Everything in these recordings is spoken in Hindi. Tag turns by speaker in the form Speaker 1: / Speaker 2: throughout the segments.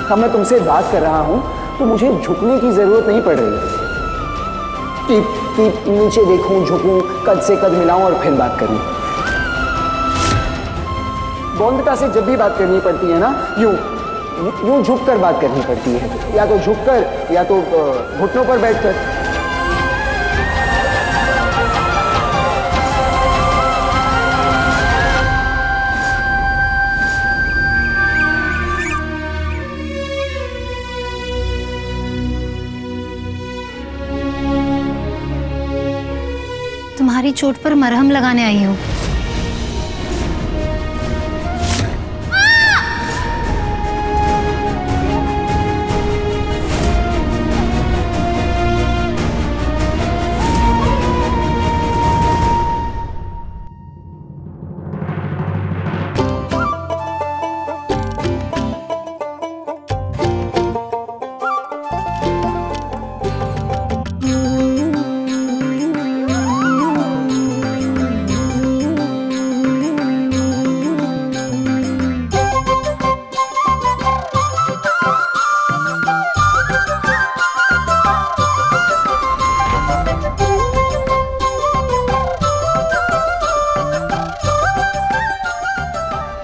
Speaker 1: अब मैं तुमसे बात कर रहा हूं तो मुझे झुकने की जरूरत नहीं पड़ रही कि नीचे देखूं, झुकूं, कद से कद मिलाऊं और फिर बात करूं। बौंदता से जब भी बात करनी पड़ती है ना, यूं झुककर बात करनी पड़ती है, या तो झुककर या तो घुटनों पर बैठकर।
Speaker 2: तुम्हारी चोट पर मरहम लगाने आई हूँ।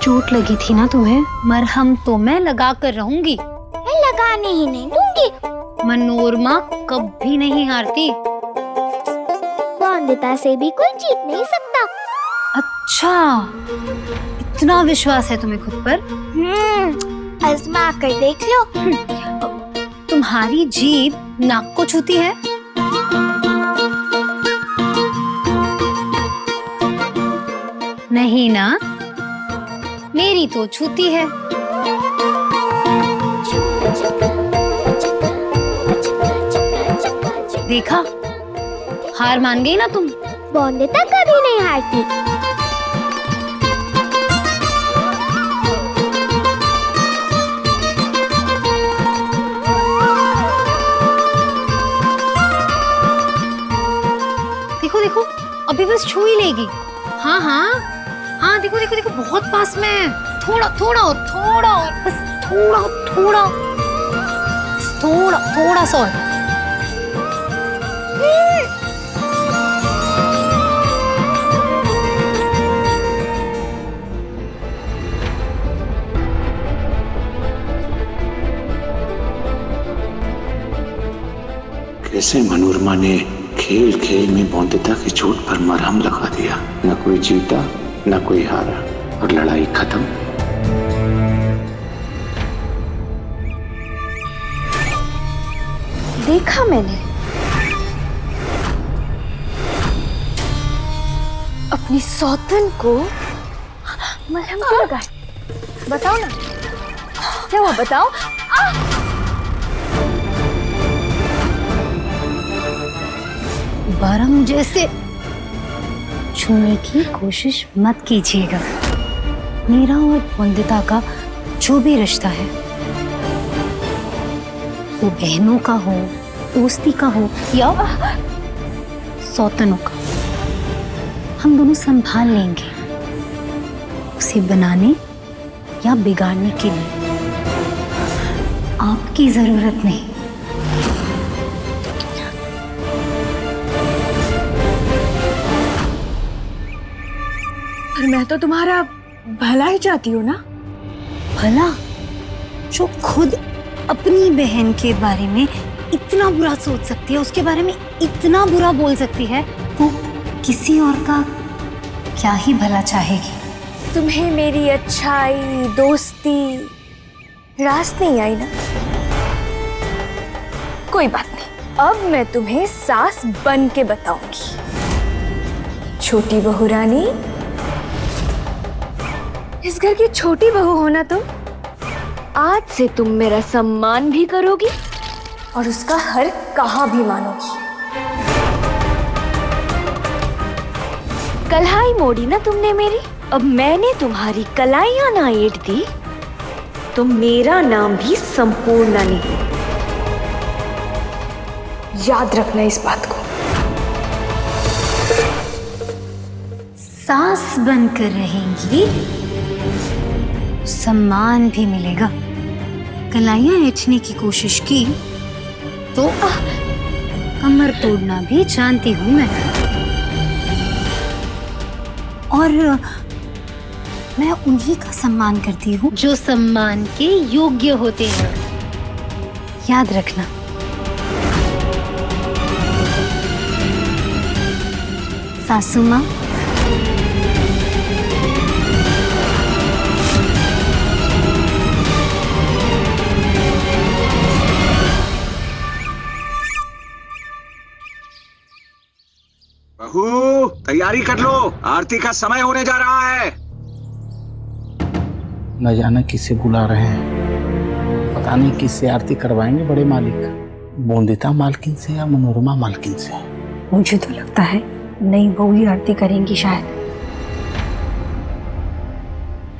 Speaker 2: चोट लगी थी ना तुम्हें? मरहम तो मैं लगा कर रहूंगी।
Speaker 3: मैं लगाने ही नहीं दूंगी।
Speaker 2: मनोरमा कभी नहीं हारती।
Speaker 3: बौंदता से भी कोई जीत नहीं सकता।
Speaker 2: अच्छा, इतना विश्वास है तुम्हें खुद पर?
Speaker 3: आजमा कर देख लो।
Speaker 2: तुम्हारी जीभ नाक को छूती है? नहीं ना, मेरी तो छूती है। देखा, हार मान गई ना तुम।
Speaker 3: बौंदता कभी नहीं हारती।
Speaker 2: देखो देखो, अभी बस छू ही लेगी। हाँ हाँ हाँ, देखो देखो देखो, बहुत पास में है। थोड़ा थोड़ा और, थोड़ा और, बस थोड़ा थोड़ा थोड़ा थोड़ा सा और।
Speaker 4: कैसे मनोरमा ने खेल खेल में बौंदता की चोट पर मरहम लगा दिया। न कोई जीता न कोई हारा और लड़ाई खत्म।
Speaker 3: देखा मैंने, अपनी सौतन को मलहम क्यों लगा? बताओ ना, क्या हुआ बताओ।
Speaker 2: दोबारा मुझे ऐसे छूने की कोशिश मत कीजिएगा। मेरा और बौंदता का जो भी रिश्ता है, वो बहनों का हो, दोस्ती का हो या सौतनों का, हम दोनों संभाल लेंगे। उसे बनाने या बिगाड़ने के लिए आपकी जरूरत नहीं।
Speaker 5: पर मैं तो तुम्हारा भला ही चाहती हूँ ना।
Speaker 2: भला? जो खुद अपनी बहन के बारे में इतना बुरा सोच सकती है, उसके बारे में इतना बुरा बोल सकती है, वो किसी और का क्या ही भला चाहेगी।
Speaker 5: तुम्हें मेरी अच्छाई, दोस्ती रास नहीं आई ना? कोई बात नहीं, अब मैं तुम्हें सास बन के बताऊंगी। छोटी बहू रानी, इस घर की छोटी बहू हो ना तुम। आज से तुम मेरा सम्मान भी करोगी और उसका हर कहा भी मानोगी। कलाई मोड़ी ना तुमने मेरी, अब मैंने तुम्हारी कलाइयां ना ऐंठ दी तो मेरा नाम भी संपूर्णा नहीं। याद रखना इस बात को।
Speaker 2: सास बनकर रहेंगी, सम्मान भी मिलेगा। कलाइयां ऐंठने की कोशिश की तो कमर तोड़ना भी जानती हूं मैं। और मैं उन्हीं का सम्मान करती हूँ जो सम्मान के योग्य होते हैं, याद रखना। सासू माँ,
Speaker 6: बहू तैयारी कर लो, आरती का समय होने जा रहा है।
Speaker 7: न जाना किसे बुला रहे हैं, पता नहीं किससे आरती करवाएंगे बड़े मालिक, बोंदिता मालकिन से या मनोरमा मालकिन से।
Speaker 3: मुझे तो लगता है नई बहू ही आरती करेंगी शायद।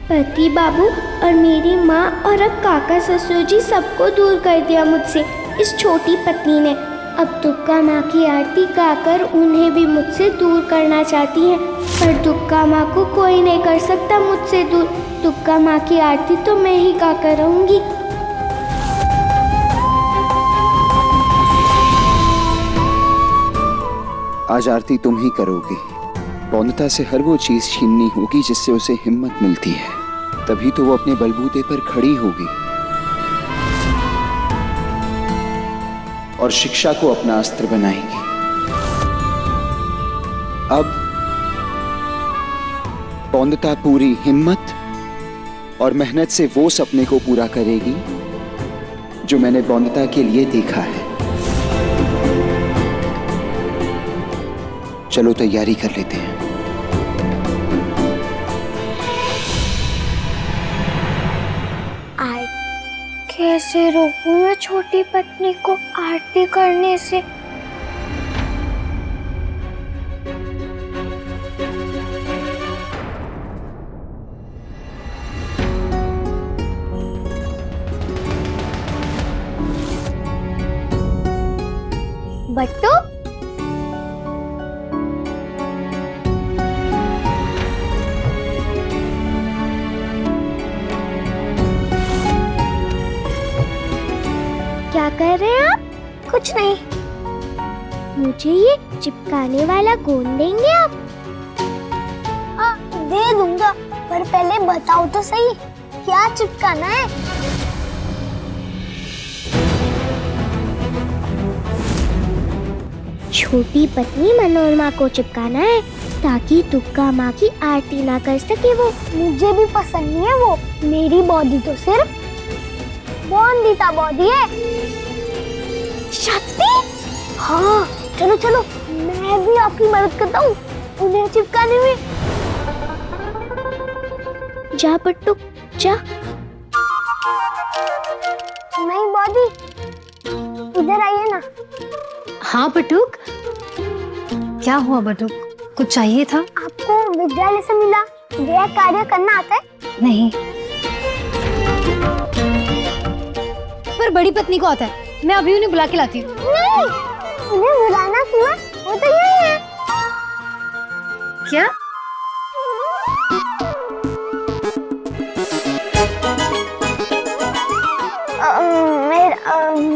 Speaker 8: पति बाबू और मेरी माँ और अब काका ससुर जी सबको दूर कर दिया मुझसे इस छोटी पत्नी ने। अब दुर्गा माँ की आरती गाकर उन्हें भी मुझसे दूर करना चाहती हैं, पर दुर्गा माँ को कोई नहीं कर सकता मुझसे दूर। दुर्गा माँ की आरती तो मैं ही गाकर रहूंगी।
Speaker 1: आज आरती तुम ही करोगी। पौंदता से हर वो चीज छीननी होगी जिससे उसे हिम्मत मिलती है, तभी तो वो अपने बलबूते पर खड़ी होगी और शिक्षा को अपना अस्त्र बनाएगी। अब पौंदता पूरी हिम्मत और मेहनत से वो सपने को पूरा करेगी जो मैंने पौंदता के लिए देखा है। चलो तैयारी कर लेते हैं।
Speaker 8: कैसे रोकूं मैं छोटी पत्नी को आरती करने से? बट्टू, क्या कर रहे हैं आप? कुछ नहीं। मुझे ये चिपकाने वाला गोंद देंगे आप? हाँ, दे दूंगा, पर पहले बताओ तो सही क्या चिपकाना है? छोटी पत्नी मनोरमा को चिपकाना है ताकि दुर्गा माँ की आरती ना कर सके वो। मुझे भी पसंद नहीं है वो। मेरी बॉडी तो सिर्फ बोंदिता बॉडी है। शक्ति? हाँ, चलो चलो, मैं भी आपकी मदद करता हूँ उन्हें चिपकाने में। जा पट्टू जा। नहीं बॉडी, इधर आइए ना।
Speaker 2: हाँ बटुक, क्या हुआ बटुक? कुछ चाहिए था?
Speaker 8: आपको विद्यालय से मिला गृह कार्य करना आता है?
Speaker 2: नहीं, पर बड़ी पत्नी को आता है। मैं अभी उन्हें बुला के लाती हूँ।
Speaker 8: नहीं, उन्हें बुलाना क्यों है? वो तो यही है।
Speaker 2: क्या?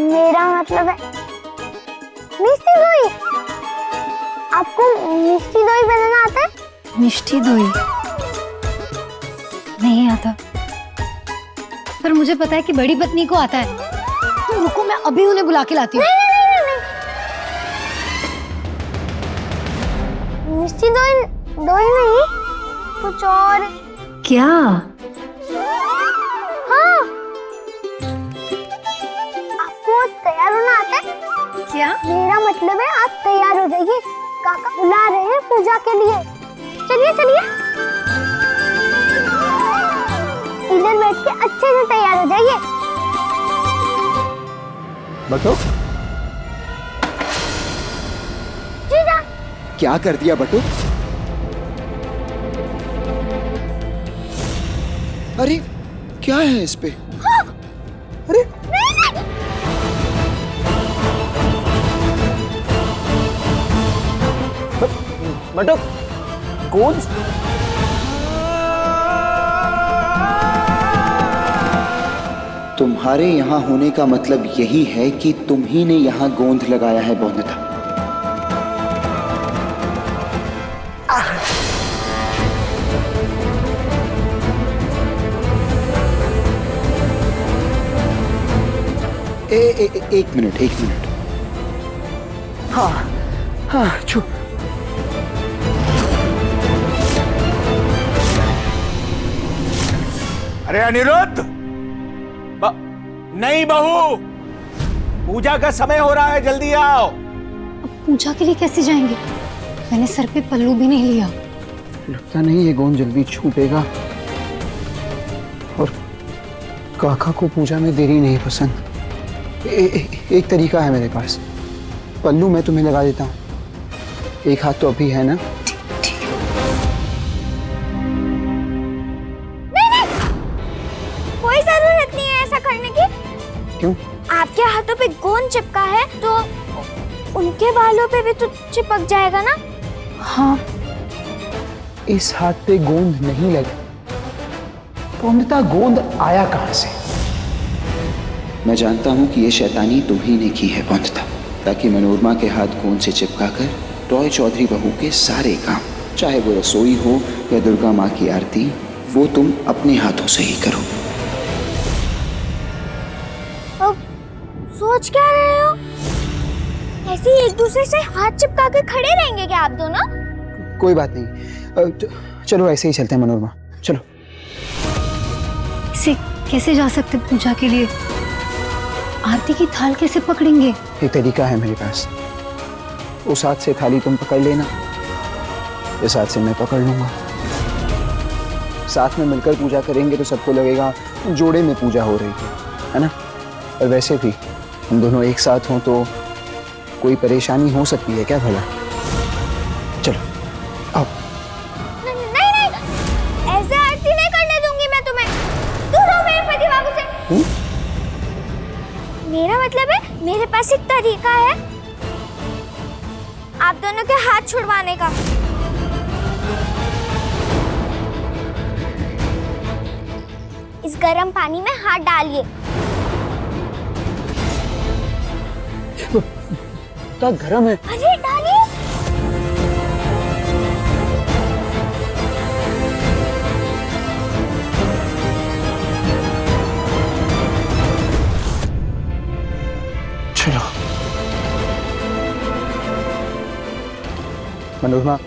Speaker 8: मेरा मतलब है मिष्टी दोई। आपको मिष्टी दोई बनाना आता है?
Speaker 2: मिष्टी दोई नहीं आता, पर मुझे पता है कि बड़ी पत्नी को आता है। तो रुको, मैं अभी उन्हें बुला के लाती हूँ।
Speaker 8: मिष्टी दोई दोई नहीं, कुछ और।
Speaker 2: क्या?
Speaker 8: हाँ, आपको तैयार होना आता है?
Speaker 2: क्या?
Speaker 8: मेरा मतलब है आप तैयार हो जाइए, काका बुला रहे हैं पूजा के लिए। चलिए चलिए, इधर बैठ के अच्छे से तैयार हो जाइए।
Speaker 1: बटू,
Speaker 8: जीजा,
Speaker 1: क्या कर दिया बटू? अरे क्या है इस पे? अरे बटू, कौन? तुम्हारे यहाँ होने का मतलब यही है कि तुम ही ने यहाँ गोंद लगाया है बोंदता। एक मिनट, एक मिनट। हाँ हाँ, चुप।
Speaker 6: अरे अनिरुद्ध, नहीं बहू, पूजा का समय हो रहा है, जल्दी आओ।
Speaker 2: अब पूजा के लिए कैसे जाएंगे? मैंने सर पे पल्लू भी नहीं लिया।
Speaker 1: लगता नहीं ये गोंद जल्दी छूटेगा, और काका को पूजा में देरी नहीं पसंद। एक तरीका है मेरे पास, पल्लू मैं तुम्हें लगा देता हूँ, एक हाथ तो अभी है ना।
Speaker 8: कोई जरूरत नहीं है ऐसा करने की।
Speaker 1: क्यों?
Speaker 8: आपके हाथों पे गोंद चिपका है तो उनके बालों पे भी तो चिपक जाएगा ना।
Speaker 2: हाँ,
Speaker 1: इस हाथ पे गोंद नहीं लगा, बोंदता गोंद आया कहां से? मैं जानता हूं कि ये शैतानी तुम्ही ने की है बोंदता, ताकि मनोरमा के हाथ गोंद से चिपकाकर रॉय चौधरी बहू के सारे काम, चाहे वो रसोई हो या दुर्गा माँ की आरती, वो तुम अपने हाथों से ही करो।
Speaker 8: अब सोच क्या रहे हो? ऐसे ही एक दूसरे से हाथ चिपका के खड़े रहेंगे क्या आप दोनों?
Speaker 1: कोई बात नहीं, चलो ऐसे ही चलते हैं मनोरमा, चलो।
Speaker 2: इसे कैसे जा सकते पूजा के लिए? आरती की थाल कैसे पकड़ेंगे?
Speaker 1: एक तरीका है मेरे पास, उस हाथ से थाली तुम पकड़ लेना, इस हाथ से मैं पकड़ लूंगा, साथ में मिलकर पूजा करेंगे तो सबको लगेगा जोड़े में पूजा हो रही है ना। और वैसे भी हम दोनों एक साथ हों तो कोई परेशानी हो सकती है क्या भला? चलो आओ।
Speaker 8: नहीं नहीं, ऐसे आरती नहीं करने दूंगी मैं तुम्हें। दूर हो मेरे पति बाबू से। मेरा मतलब है मेरे पास एक तरीका है आप दोनों के हाथ छुड़वाने का। इस गर्म पानी में हाथ डालिए।
Speaker 1: तो गर्म है।
Speaker 8: अरे डालिए।
Speaker 1: चलो मनोरमा,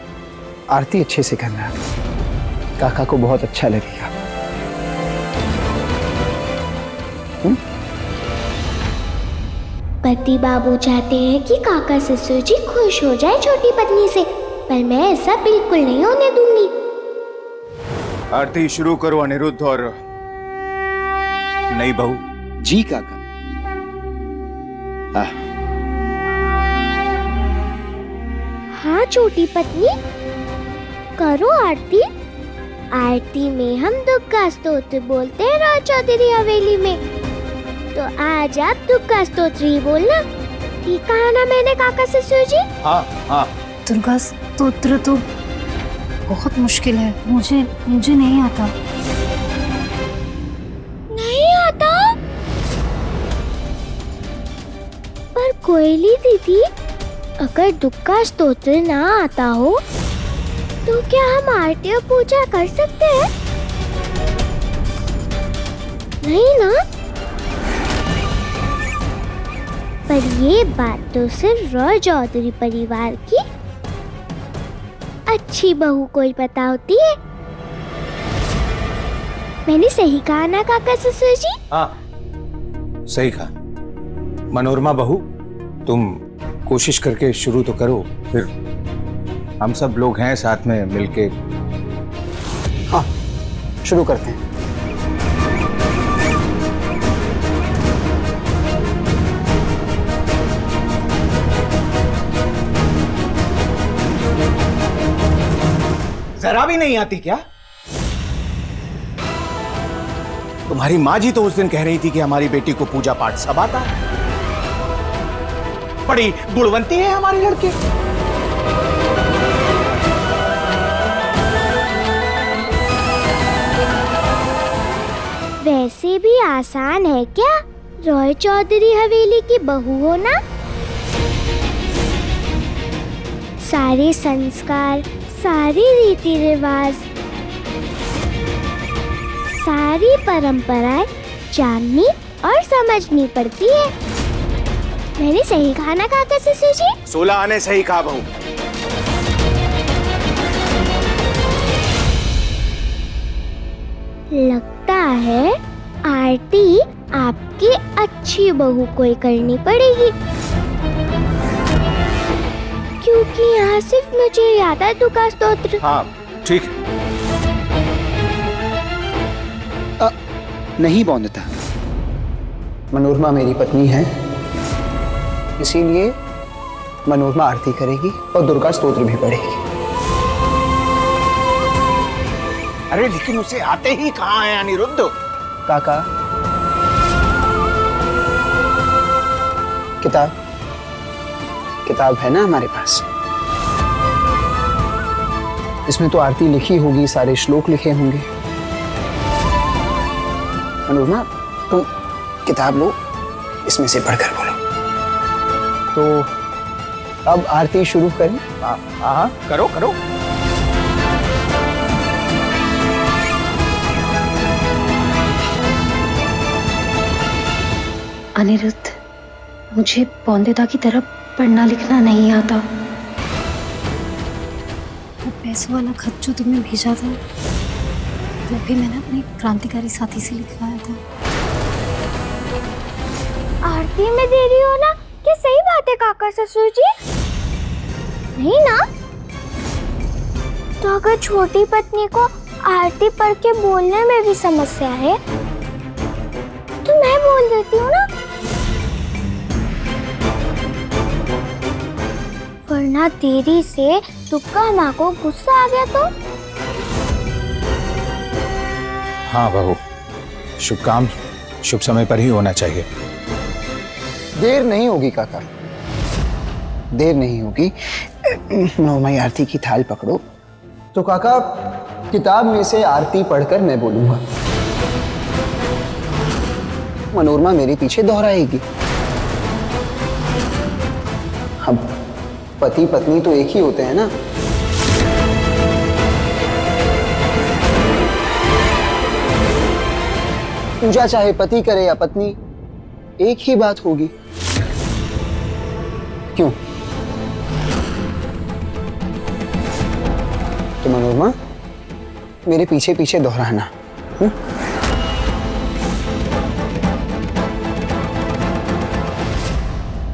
Speaker 1: आरती अच्छे से करना, काका को बहुत अच्छा लगेगा।
Speaker 8: पति बाबू चाहते हैं कि काका ससुर जी खुश हो जाए छोटी पत्नी से, पर मैं ऐसा बिल्कुल नहीं होने दूंगी।
Speaker 6: आरती शुरू करो अनिरुद्ध और नई बहू।
Speaker 1: जी काका।
Speaker 8: हाँ छोटी पत्नी, करो आरती। आरती में हम दुख का स्तोत्र बोलते हैं राज चौधरी हवेली में, तो आज आप दुख का स्तोत्र ही बोलना, ठीक कहा ना मैंने काका ससुर जी?
Speaker 6: हाँ हाँ।
Speaker 2: दुर्गा स्तोत्र तो बहुत मुश्किल है, मुझे नहीं आता।
Speaker 8: नहीं आता? पर कोयली दीदी, अगर दुख का स्तोत्र ना आता हो तो क्या हम आरती और पूजा कर सकते हैं? नहीं ना? पर ये बात तो सिर्फ रॉय चौधरी परिवार की अच्छी बहू को ही पता होती है। मैंने सही कहा ना काका ससुर जी?
Speaker 6: हाँ सही कहा। मनोरमा बहू, तुम कोशिश करके शुरू तो करो, फिर हम सब लोग हैं साथ में मिलके।
Speaker 1: हाँ शुरू करते हैं।
Speaker 6: जरा भी नहीं आती क्या? तुम्हारी माँ जी तो उस दिन कह रही थी कि हमारी बेटी को पूजा पाठ सब आता है, बड़ी गुणवंती है हमारी लड़की।
Speaker 8: वैसे भी आसान है क्या रॉय चौधरी हवेली की बहू होना? सारे संस्कार, सारे रीति रिवाज, सारी परंपराएं जाननी और समझनी पड़ती है। मैंने सही कहा ना काका ससुर जी?
Speaker 6: 16 आने सही कहा बहू।
Speaker 8: लगता है आरती आपकी अच्छी बहू कोई करनी पड़ेगी, क्योंकि यहाँ सिर्फ मुझे याद है दुर्गा स्तोत्र।
Speaker 6: हाँ ठीक है।
Speaker 1: नहीं बौंदता, मनोरमा मेरी पत्नी है, इसीलिए मनोरमा आरती करेगी और दुर्गा स्तोत्र भी पढ़ेगी।
Speaker 6: अरे लेकिन उसे आते ही कहाँ है अनिरुद्ध?
Speaker 1: काका, किताब है ना हमारे पास, इसमें तो आरती लिखी होगी, सारे श्लोक लिखे होंगे। मनोरमा तुम किताब लो, इसमें से पढ़कर बोलो। तो अब आरती शुरू करें?
Speaker 6: हाँ करो करो।
Speaker 2: अनिरुद्ध, मुझे पौंदेदा की तरह पढ़ना लिखना नहीं आता। वो पैसों वाला खत जो तुमने भेजा था, वो भी मैंने अपने क्रांतिकारी साथी से लिखवाया था।
Speaker 8: आरती में देरी हो ना, क्या सही बात है काका ससुर जी? नहीं ना? तो अगर छोटी पत्नी को आरती पढ़ के बोलने में भी समस्या है, तो मैं बोल देती हूँ ना, वरना देरी से दुर्गा माँ को गुस्सा आ गया तो?
Speaker 6: हाँ बहू, शुभ काम शुभ समय पर ही होना चाहिए।
Speaker 1: देर नहीं होगी काका, देर नहीं होगी। नौमाई आरती की थाल पकड़ो। तो काका, किताब में से आरती पढ़कर मैं बोलूंगा, मनोरमा मेरे पीछे दोहराएगी। हम पति पत्नी तो एक ही होते हैं ना। पूजा चाहे पति करे या पत्नी, एक ही बात होगी। क्यों? तो मनोरमा मेरे पीछे पीछे दोहराना।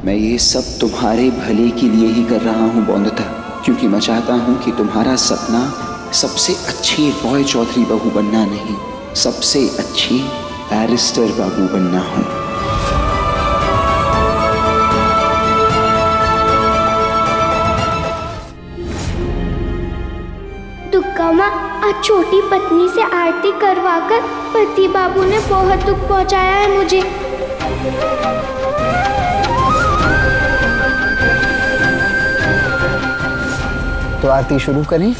Speaker 1: मैं ये सब तुम्हारे भले के लिए ही कर रहा हूं बौंदता, क्योंकि मैं चाहता हूं कि तुम्हारा सपना सबसे अच्छी रॉय चौधरी बहू बनना नहीं, सबसे अच्छी बैरिस्टर बहू बनना हो।
Speaker 8: दुर्गा माँ, आज छोटी पत्नी से आरती करवाकर पति बाबू ने बहुत दुख पहुंचाया है मुझे।
Speaker 1: तो आरती शुरू करें?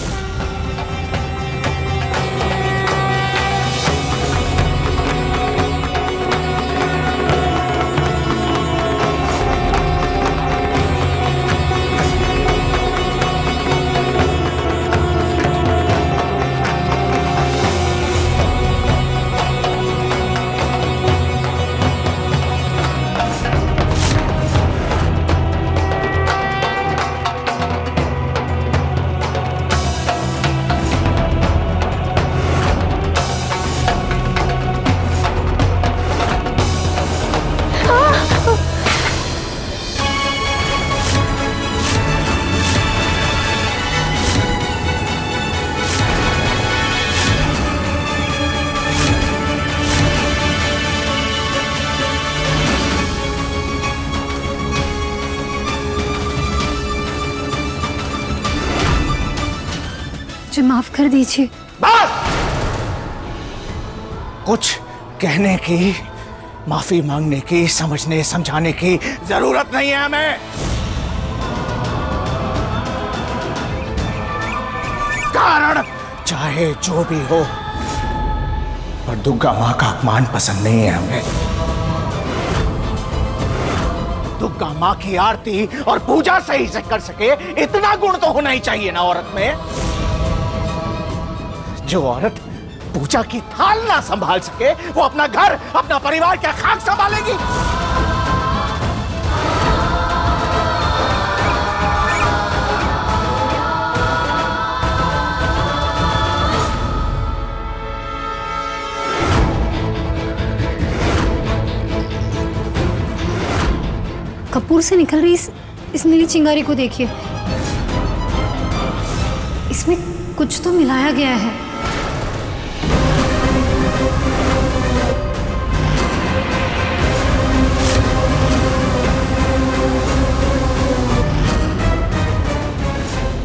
Speaker 2: मुझे माफ कर दीजिए।
Speaker 6: बस! कुछ कहने की, माफी मांगने की, समझने समझाने की जरूरत नहीं है हमें। कारण चाहे जो भी हो, पर दुर्गा माँ का अपमान पसंद नहीं है हमें।
Speaker 7: दुर्गा माँ की आरती और पूजा सही से कर सके, इतना गुण तो होना ही चाहिए ना औरत में। जो औरत पूजा की थाल ना संभाल सके, वो अपना घर, अपना परिवार क्या खाक संभालेगी?
Speaker 2: कपूर से निकल रही इस नीली चिंगारी को देखिए, इसमें कुछ तो मिलाया गया है।